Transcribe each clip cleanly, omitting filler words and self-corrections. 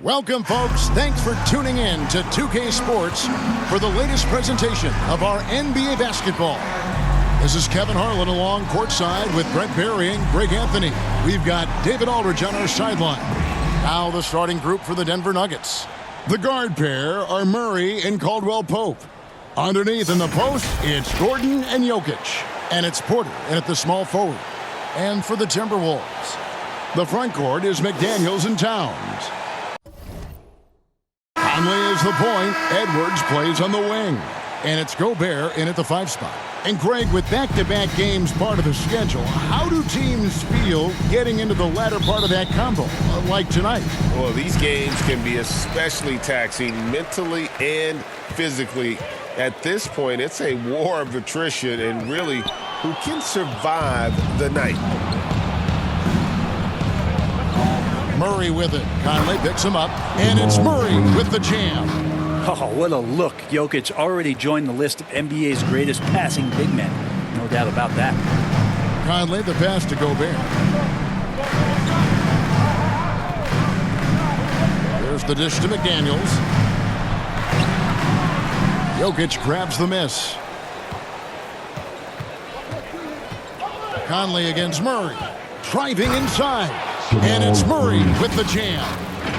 Welcome, folks. Thanks for tuning in to 2K Sports for the latest presentation of our NBA basketball. This is Kevin Harlan along courtside with Brent Barry and Greg Anthony. We've got David Aldridge on our sideline. Now the starting group for the Denver Nuggets. The guard pair are Murray and Caldwell Pope. Underneath in the post, it's Gordon and Jokic. And it's Porter in at the small forward. And for the Timberwolves, the front court is McDaniels and Towns. Conley is the point. Edwards plays on the wing. And it's Gobert in at the 5 spot. And Greg, with back-to-back games part of the schedule, how do teams feel getting into the latter part of that combo, like tonight? Well, these games can be especially taxing mentally and physically. At this point, it's a war of attrition, and really, who can survive the night? Murray with it. Conley picks him up, and it's Murray with the jam. Oh, what a look. Jokic already joined the list of NBA's greatest passing big men. No doubt about that. Conley the pass to Gobert. There's the dish to McDaniels. Jokic grabs the miss. Conley against Murray. Driving inside. And it's Murray with the jam.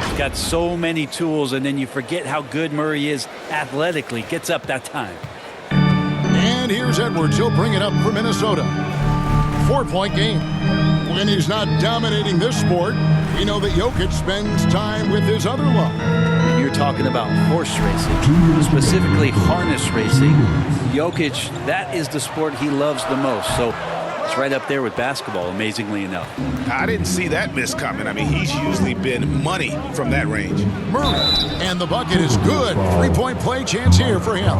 He's got so many tools, and then you forget how good Murray is athletically. Gets up that time. And here's Edwards. He'll bring it up for Minnesota. 4-point game. When he's not dominating this sport, we know that Jokic spends time with his other love. When you're talking about horse racing, specifically harness racing, Jokic, that is the sport he loves the most. So it's right up there with basketball, amazingly enough. I didn't see that miss coming. I mean, he's usually been money from that range. Murray, and the bucket is good. 3-point play chance here for him.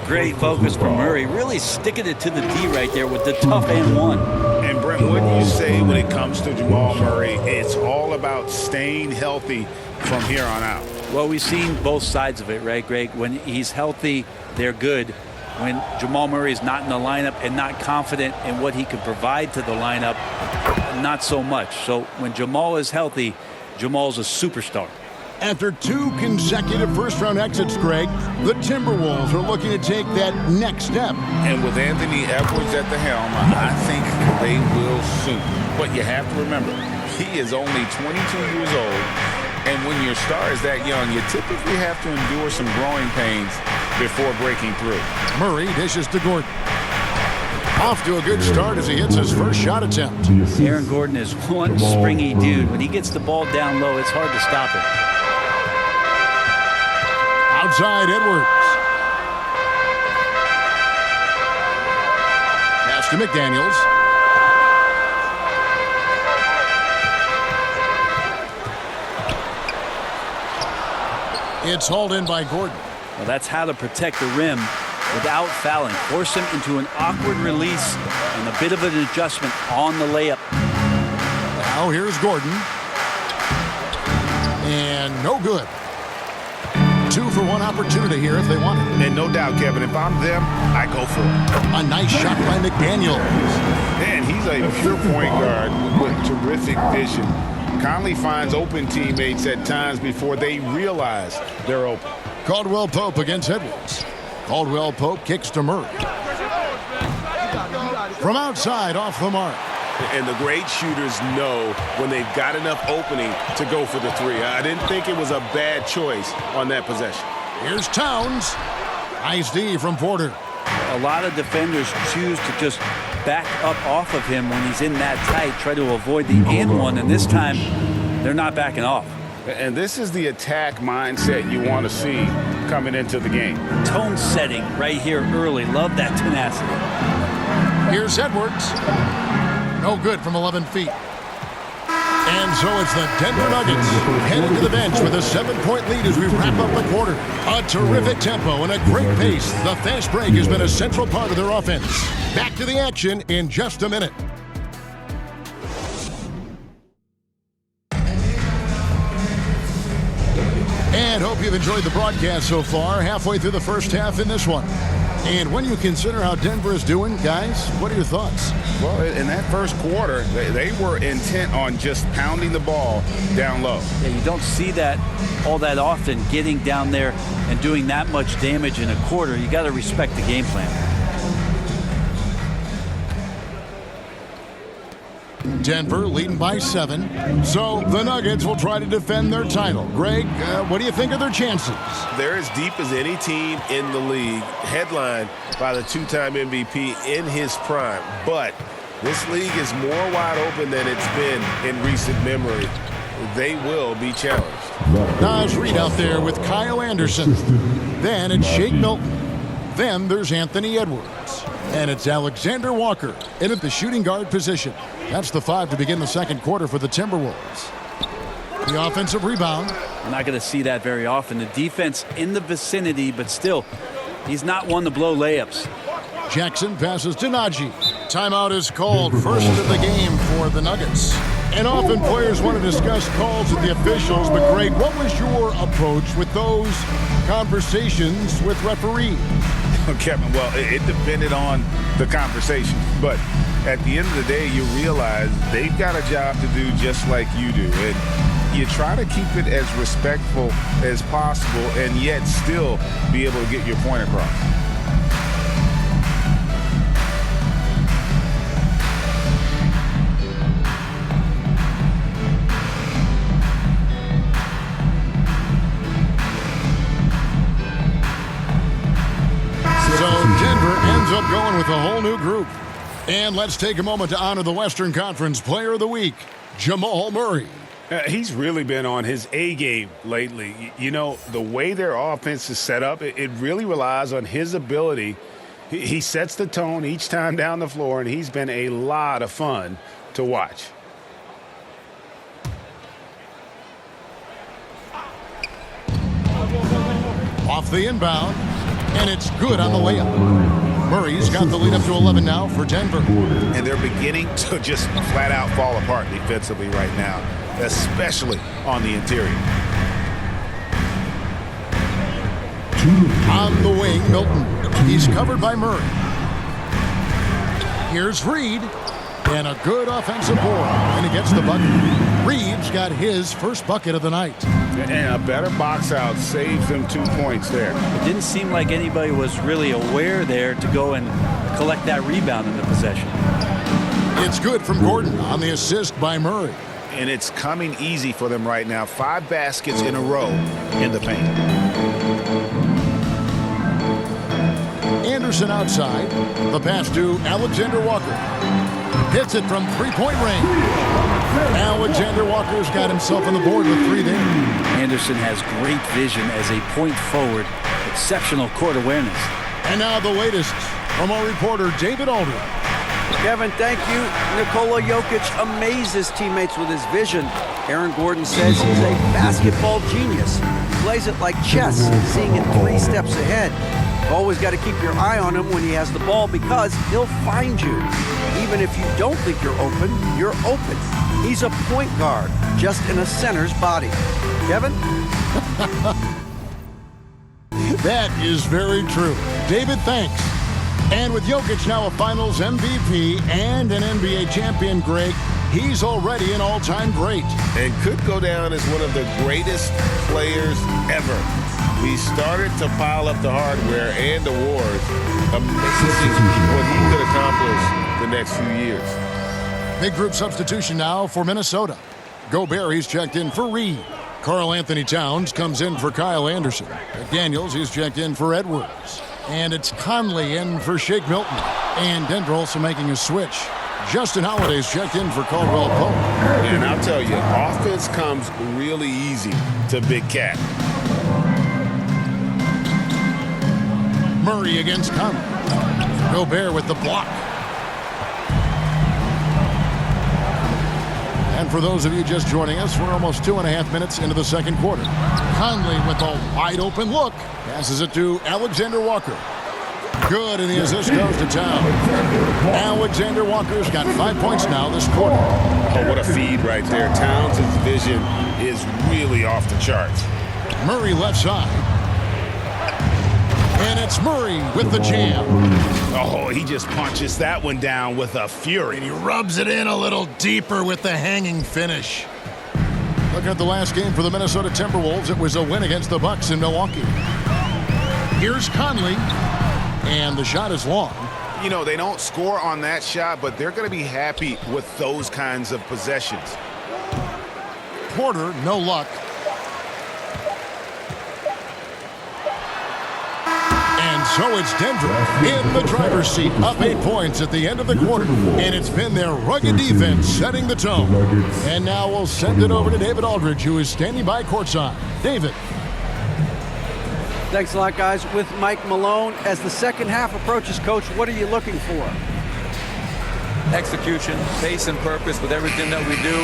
Great focus from Murray, really sticking it to the D right there with the tough and one. And Brent, what do you say when it comes to Jamal Murray? It's all about staying healthy from here on out. Well, we've seen both sides of it, right, Greg? When he's healthy, they're good. When Jamal Murray is not in the lineup and not confident in what he can provide to the lineup, not so much. So when Jamal is healthy, Jamal's a superstar. After 2 consecutive first-round exits, Greg, the Timberwolves are looking to take that next step. And with Anthony Edwards at the helm, I think they will soon. But you have to remember, he is only 22 years old. And when your star is that young, you typically have to endure some growing pains before breaking through. Murray dishes to Gordon. Off to a good start as he hits his first shot attempt. Aaron Gordon is one springy dude. When he gets the ball down low, it's hard to stop it. Outside Edwards. Pass to McDaniels. It's hauled in by Gordon. Well, that's how to protect the rim without fouling. Force him into an awkward release and a bit of an adjustment on the layup. Now here's Gordon. And no good. 2 for 1 opportunity here if they want it. And no doubt, Kevin, if I'm them, I go for it. A nice shot by McDaniels. Man, he's a pure point guard with terrific vision. Conley finds open teammates at times before they realize they're open. Caldwell Pope against Edwards. Caldwell Pope kicks to Murray. From outside, off the mark. And the great shooters know when they've got enough opening to go for the 3. I didn't think it was a bad choice on that possession. Here's Towns. Nice D from Porter. A lot of defenders choose to just back up off of him when he's in that tight, try to avoid the and one, and this time they're not backing off. And this is the attack mindset you want to see coming into the game. Tone setting right here early. Love that tenacity. Here's Edwards. No good from 11 feet. And so it's the Denver Nuggets headed to the bench with a 7-point lead as we wrap up the quarter. A terrific tempo and a great pace. The fast break has been a central part of their offense. Back to the action in just a minute. And hope you've enjoyed the broadcast so far. Halfway through the first half in this one. And when you consider how Denver is doing, guys, what are your thoughts? Well, in that first quarter, they were intent on just pounding the ball down low. Yeah, you don't see that all that often, getting down there and doing that much damage in a quarter. You got to respect the game plan. Denver leading by 7. So the Nuggets will try to defend their title. Greg, what do you think of their chances? They're as deep as any team in the league, headlined by the two-time MVP in his prime. But this league is more wide open than it's been in recent memory. They will be challenged. Naz Reid out there with Kyle Anderson. Then it's Shake Milton. Then there's Anthony Edwards. And it's Alexander Walker in at the shooting guard position. That's the 5 to begin the second quarter for the Timberwolves. The offensive rebound. We're not going to see that very often. The defense in the vicinity, but still, he's not one to blow layups. Jackson passes to Najee. Timeout is called. First of the game for the Nuggets. And often players want to discuss calls with the officials, but Greg, what was your approach with those conversations with referees? Kevin, well, it depended on the conversation. But at the end of the day, you realize they've got a job to do just like you do. And you try to keep it as respectful as possible and yet still be able to get your point across. Up going with a whole new group. And let's take a moment to honor the Western Conference Player of the Week, Jamal Murray. He's really been on his A game lately. You know, the way their offense is set up, it really relies on his ability. He sets the tone each time down the floor, and he's been a lot of fun to watch. Off the inbound, and it's good on the layup. Murray's got the lead up to 11 now for Denver. And they're beginning to just flat out fall apart defensively right now, especially on the interior. On the wing, Milton. He's covered by Murray. Here's Reid. And a good offensive board. And he gets the bucket. Reid's got his first bucket of the night. And a better box out saves them 2 points there. It didn't seem like anybody was really aware there to go and collect that rebound in the possession. It's good from Gordon on the assist by Murray. And it's coming easy for them right now. 5 baskets in a row in the paint. Anderson outside. The pass to Alexander Walker. Hits it from three-point range. Alexander Walker's got himself on the board with 3 there. Anderson has great vision as a point forward. Exceptional court awareness. And now the latest from our reporter, David Aldridge. Kevin, thank you. Nikola Jokic amazes teammates with his vision. Aaron Gordon says he's a basketball genius. He plays it like chess, seeing it 3 steps ahead. Always got to keep your eye on him when he has the ball because he'll find you. Even if you don't think you're open. He's a point guard, just in a center's body. Kevin? That is very true. David, thanks. And with Jokic now a Finals MVP and an NBA champion, Greg, he's already an all-time great. And could go down as one of the greatest players ever. He started to pile up the hardware and awards. Amazing what he could accomplish the next few years. Big group substitution now for Minnesota. Gobert, he's checked in for Reid. Karl Anthony Towns comes in for Kyle Anderson. McDaniels, he's checked in for Edwards. And it's Conley in for Shake Milton. And Denver also making a switch. Justin Holiday's checked in for Caldwell Pope. And I'll tell you, offense comes really easy to Big Cat. Murray against Conley. Gobert with the block. And for those of you just joining us, we're almost 2.5 minutes into the second quarter. Conley with a wide open look. Passes it to Alexander Walker. Good, and the assist goes to Towns. Alexander Walker's got 5 points now this quarter. Oh, what a feed right there. Towns' vision is really off the charts. Murray left side. And it's Murray with the jam. Oh, he just punches that one down with a fury. And he rubs it in a little deeper with the hanging finish. Looking at the last game for the Minnesota Timberwolves, it was a win against the Bucks in Milwaukee. Here's Conley, and the shot is long. You know, they don't score on that shot, but they're going to be happy with those kinds of possessions. Porter, no luck. And so it's Denver in the driver's seat, up 8 points at the end of the quarter. And it's been their rugged defense setting the tone. And now we'll send it over to David Aldridge, who is standing by courtside. David. Thanks a lot, guys. With Mike Malone, as the second half approaches, Coach, what are you looking for? Execution, pace and purpose with everything that we do,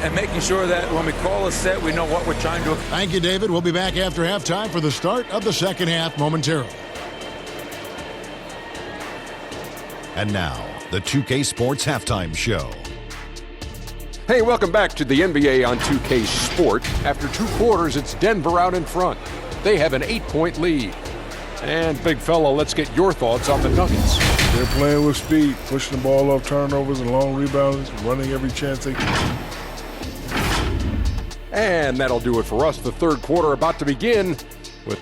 and making sure that when we call a set, we know what we're trying to. Thank you, David. We'll be back after halftime for the start of the second half momentarily. And now, the 2K Sports Halftime Show. Hey, welcome back to the NBA on 2K Sport. After 2 quarters, it's Denver out in front. They have an 8-point lead. And, big fella, let's get your thoughts on the Nuggets. They're playing with speed, pushing the ball off turnovers and long rebounds, running every chance they can. And that'll do it for us. The third quarter about to begin with